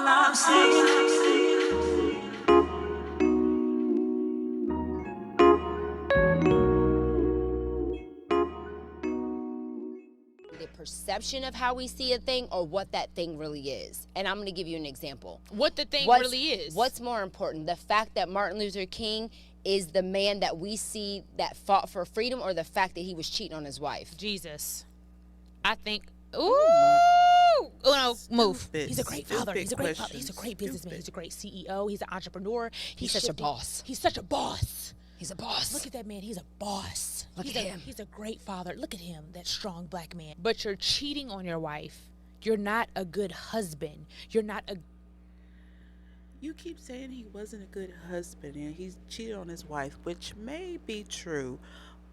I'm saying. The perception of how we see a thing or what that thing really is. And I'm going to give you an example. What the thing really is. What's more important, the fact that Martin Luther King is the man that we see that fought for freedom, or the fact that he was cheating on his wife? Jesus. I think, oh no, move. He's a great father. He's a great father. He's a great businessman. He's a great CEO. He's an entrepreneur. He's such a boss. He's such a boss. He's a boss. Look at that man. He's a boss. Look at him. He's a great father. Look at him, that strong black man. But you're cheating on your wife. You're not a good husband. You're not a... You keep saying he wasn't a good husband and he's cheated on his wife, which may be true,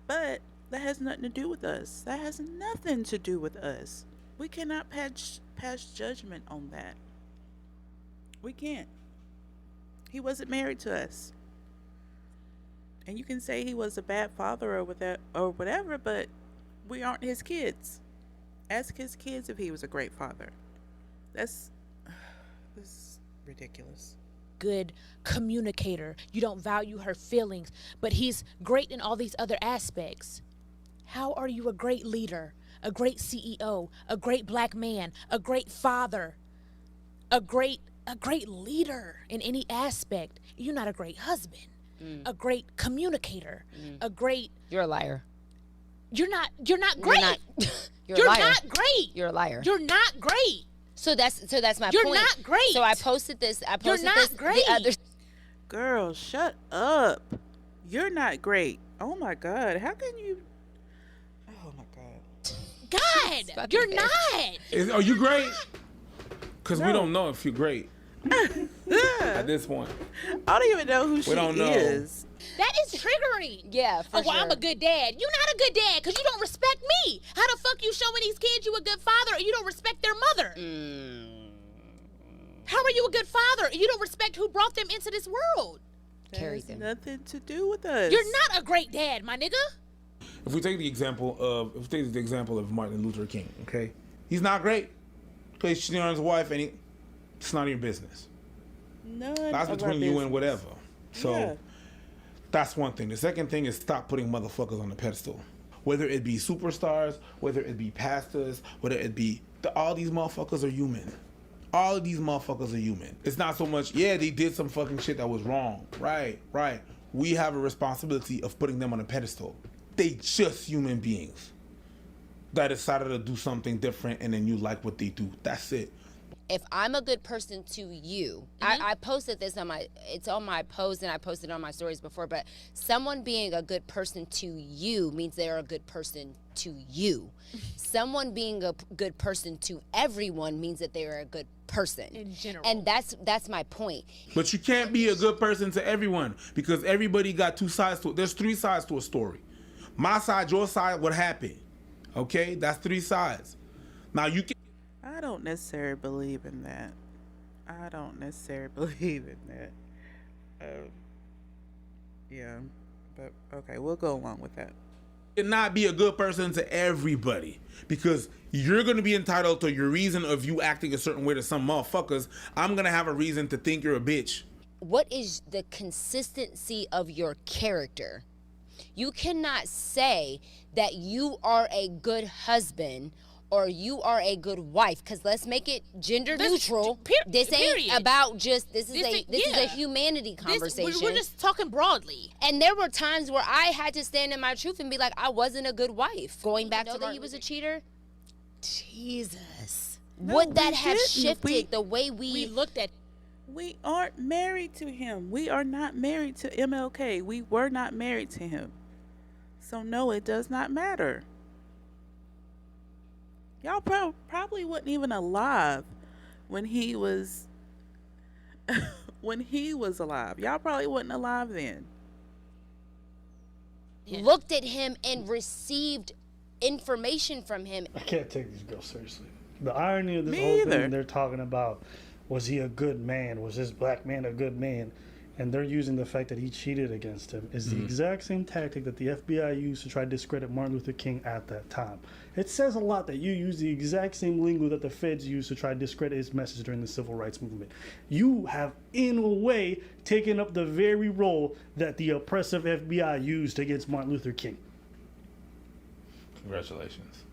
but that has nothing to do with us. That has nothing to do with us. We cannot pass judgment on that. We can't. He wasn't married to us. And you can say he was a bad father or whatever, but we aren't his kids. Ask his kids if he was a great father. This is ridiculous. Good communicator. You don't value her feelings, but he's great in all these other aspects. How are you a great leader, a great CEO, a great black man, a great father, a great leader in any aspect? You're not a great husband, a great communicator, a great... You're a liar. You're not great. You're a liar. Not great. You're a liar. You're not great. So that's my point. You're not great. So I posted this. You're not great. The other... Girl, shut up. You're not great. Oh my God. How can you... Oh my God. God, you're not. Are you great? Because we No. don't know if you're great at this point. I don't even know who she don't know. is. That is triggering. Yeah, for well, sure. I'm a good dad. You're not a good dad because you don't respect me. How the fuck you showing these kids you a good father and you don't respect their mother? How are you a good father and you don't respect who brought them into this world? That Carry has them. nothing to do with us. You're not a great dad, my nigga. If we take the example of Martin Luther King, okay, he's not great because he's cheating on his wife, and it's none of your business. None That's of between our you business. and whatever. So Yeah. that's one thing. The second thing is stop putting motherfuckers on the pedestal. Whether it be superstars, whether it be pastors, whether it be all these motherfuckers are human. All of these motherfuckers are human. It's not so much, yeah, they did some fucking shit that was wrong. Right. We have a responsibility of putting them on a pedestal. They just human beings that decided to do something different, and then you like what they do. That's it. If I'm a good person to you, I posted this on my post, and I posted on my stories before, but someone being a good person to you means they're a good person to you. Someone being a good person to everyone means that they're a good person. In general. And that's my point. But you can't be a good person to everyone because everybody got two sides to it. There's three sides to a story. My side, your side, what happened. Okay? That's three sides. Now you can... I don't necessarily believe in that. Yeah, but okay, we'll go along with that. Not be a good person to everybody because you're going to be entitled to your reason of you acting a certain way to some motherfuckers. I'm going to have a reason to think you're a bitch. What is the consistency of your character? You cannot say that you are a good husband or you are a good wife, because let's make it gender neutral. This ain't about just, this is a humanity conversation. We're just talking broadly. And there were times where I had to stand in my truth and be like, I wasn't a good wife. Going back to that he was a cheater. Jesus. Would that have didn't. shifted the way We looked at... We aren't married to him. We are not married to MLK. We were not married to him. So no, it does not matter. Y'all probably wasn't even alive when he was alive. Y'all probably wasn't alive then. looked at him and received information from him. I can't take these girls seriously. The irony of this Me whole either. thing, they're talking about, was he a good man? Was this black man a good man? and they're using the fact that he cheated against him is the exact same tactic that the FBI used to try to discredit Martin Luther King at that time. It says a lot that you use the exact same lingo that the feds used to try to discredit his message during the civil rights movement. You have, in a way, taken up the very role that the oppressive FBI used against Martin Luther King. Congratulations.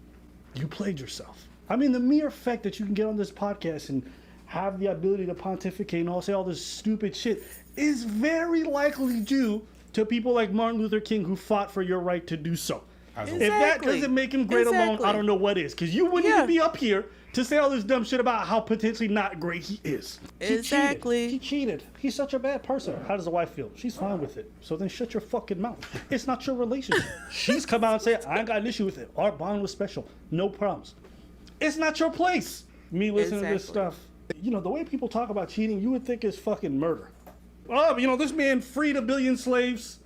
You played yourself. I mean, the mere fact that you can get on this podcast and have the ability to pontificate and all say all this stupid shit is very likely due to people like Martin Luther King who fought for your right to do so. Exactly. If that doesn't make him great alone, I don't know what is. Because you wouldn't even be up here to say all this dumb shit about how potentially not great he is. Exactly. He cheated. He's such a bad person. How does the wife feel? She's fine with it. So then shut your fucking mouth. It's not your relationship. She's come out and said, I ain't got an issue with it. Our bond was special. No problems. It's not your place. Me listening to this stuff. You know, the way people talk about cheating, you would think it's fucking murder. Oh, you know, this man freed 1 billion slaves,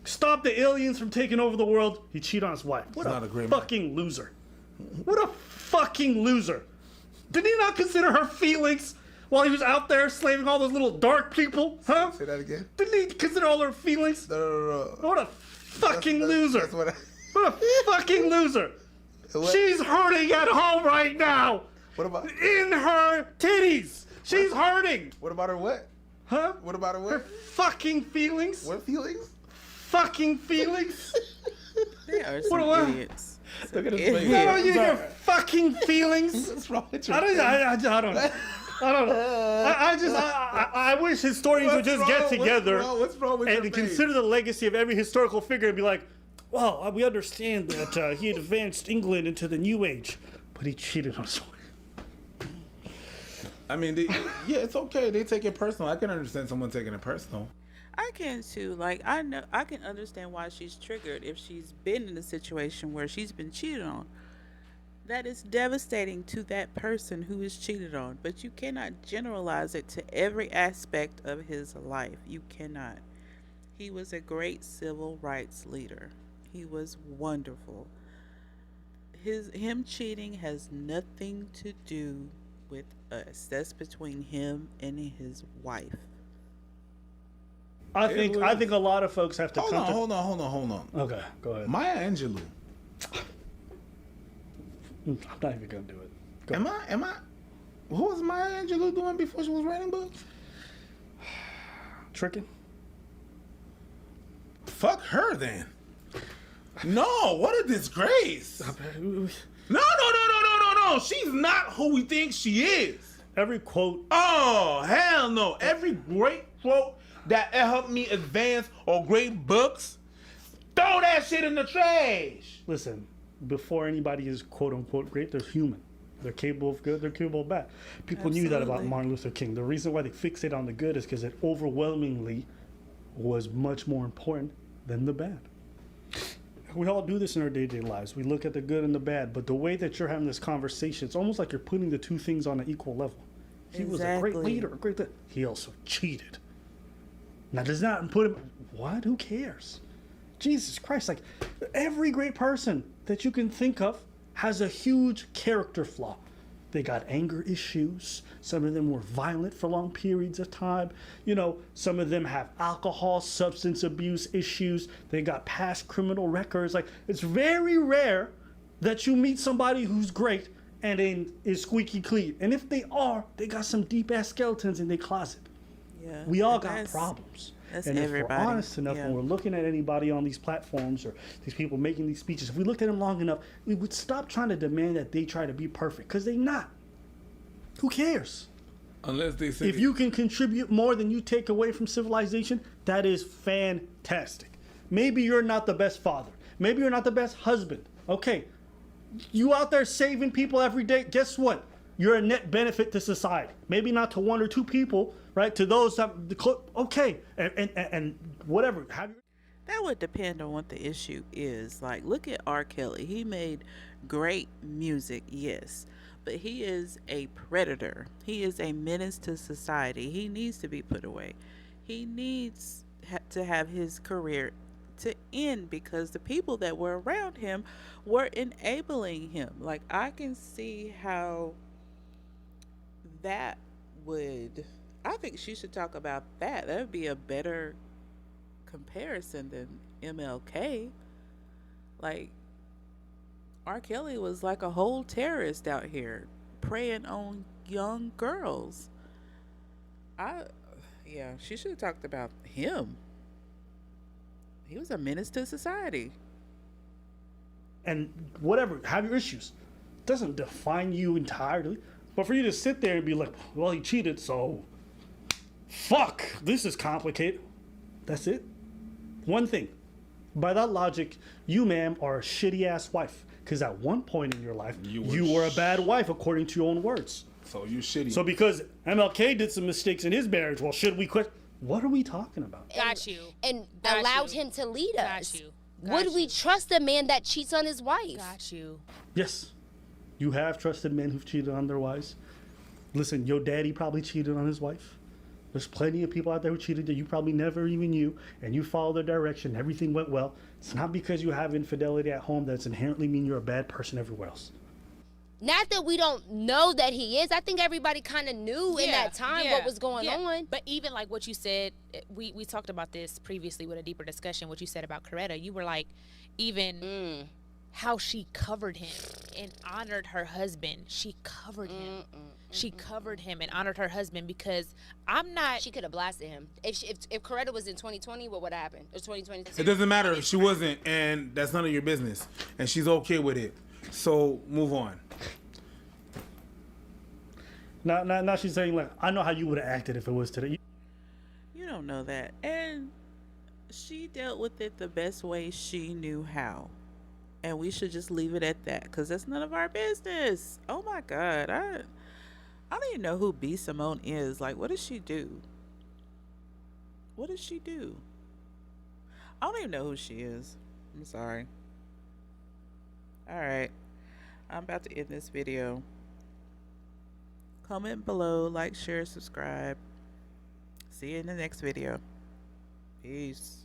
stopped the aliens from taking over the world. He cheated on his wife. What not a a great fucking loser. What a fucking loser. Did he not consider her feelings while he was out there slaving all those little dark people? Huh? Say that again? Didn't he consider all her feelings? No. What a fucking loser. That's what What a fucking loser. She's hurting at home right now. What about? In her titties. She's hurting. What about her what? Huh? What about her Her what? fucking feelings. What feelings? Fucking feelings. They are some What? idiots. Look at his Idiot. face. No, you your fucking feelings. What's wrong with your I don't know. I don't know. I wish historians would just get together What's wrong with your and face? consider the legacy of every historical figure and be like, well, we understand that he advanced England into the New Age, but he cheated on his wife. I mean, yeah, it's okay. They take it personal. I can understand someone taking it personal. I can too. Like, I know I can understand why she's triggered if she's been in a situation where she's been cheated on. That is devastating to that person who is cheated on. But you cannot generalize it to every aspect of his life. You cannot. He was a great civil rights leader. He was wonderful. Him cheating has nothing to do with us. That's between him and his wife. I think a lot of folks have to Hold on. Okay, go ahead. Maya Angelou. I'm not even gonna do it. Go Am ahead. I? What was Maya Angelou doing before she was writing books? Tricking? Fuck her then. No, what a disgrace. No. She's not who we think she is. Every quote. Oh, hell no. Every great quote that helped me advance or great books, throw that shit in the trash. Listen, before anybody is quote unquote great, they're human. They're capable of good, they're capable of bad. People knew that about Absolutely. Martin Luther King. The reason why they fixate on the good is because it overwhelmingly was much more important than the bad. We all do this in our day-to-day lives. We look at the good and the bad, but the way that you're having this conversation, it's almost like you're putting the two things on an equal level. He was a great Exactly. leader, he also cheated. Now, does not put him, what? Who cares? Jesus Christ, like, every great person that you can think of has a huge character flaw. They got anger issues. Some of them were violent for long periods of time. You know, some of them have alcohol, substance abuse issues. They got past criminal records. Like, it's very rare that you meet somebody who's great and then is squeaky clean. And if they are, they got some deep ass skeletons in their closet. Yeah. We all and got that's- problems. That's And if everybody. we're honest enough, Yeah. when we're looking at anybody on these platforms or these people making these speeches, if we looked at them long enough, we would stop trying to demand that they try to be perfect, because they're not. Who cares? Unless they say If you can contribute more than you take away from civilization, that is fantastic. Maybe you're not the best father. Maybe you're not the best husband. Okay. You out there saving people every day, guess what? You're a net benefit to society. Maybe not to one or two people, right? To those that, okay, and whatever. That would depend on what the issue is. Like, look at R. Kelly. He made great music, yes, but he is a predator. He is a menace to society. He needs to be put away. He needs to have his career to end because the people that were around him were enabling him. Like, I can see how that would I think she should talk about that. That would be a better comparison than MLK. Like, R. Kelly was like a whole terrorist out here preying on young girls. I, yeah, she should have talked about him. He was a menace to society. And whatever, have your issues. Doesn't define you entirely. But for you to sit there and be like, well, he cheated, so fuck, this is complicated. That's it. One thing. By that logic, you, ma'am, are a shitty ass wife. Because at one point in your life, you were a bad wife, according to your own words. So you shitty. So because MLK did some mistakes in his marriage, well, should we quit? What are we talking about? Got you. And Got allowed you. him to lead Got us. you. Would Got we you. trust a man that cheats on his wife? Got you. Yes, you have trusted men who've cheated on their wives. Listen, your daddy probably cheated on his wife. There's plenty of people out there who cheated that you probably never even knew, and you followed their direction. Everything went well. It's not because you have infidelity at home that's inherently mean you're a bad person everywhere else. Not that we don't know that he is. I think everybody kind of knew in that time what was going on. But even like what you said, we talked about this previously with a deeper discussion, what you said about Coretta. You were like, even how she covered him and honored her husband. She covered him. She covered him and honored her husband because I'm not. She could have blasted him. If Coretta was in 2020, what would have happened? Or 2022? It doesn't matter. She wasn't, and that's none of your business. And she's okay with it. So move on. Now she's saying, like, I know how you would have acted if it was today. You don't know that. And she dealt with it the best way she knew how. And we should just leave it at that because that's none of our business. Oh my God. I don't even know who B. Simone is. Like, what does she do? What does she do? I don't even know who she is. I'm sorry. All right. I'm about to end this video. Comment below, like, share, subscribe. See you in the next video. Peace.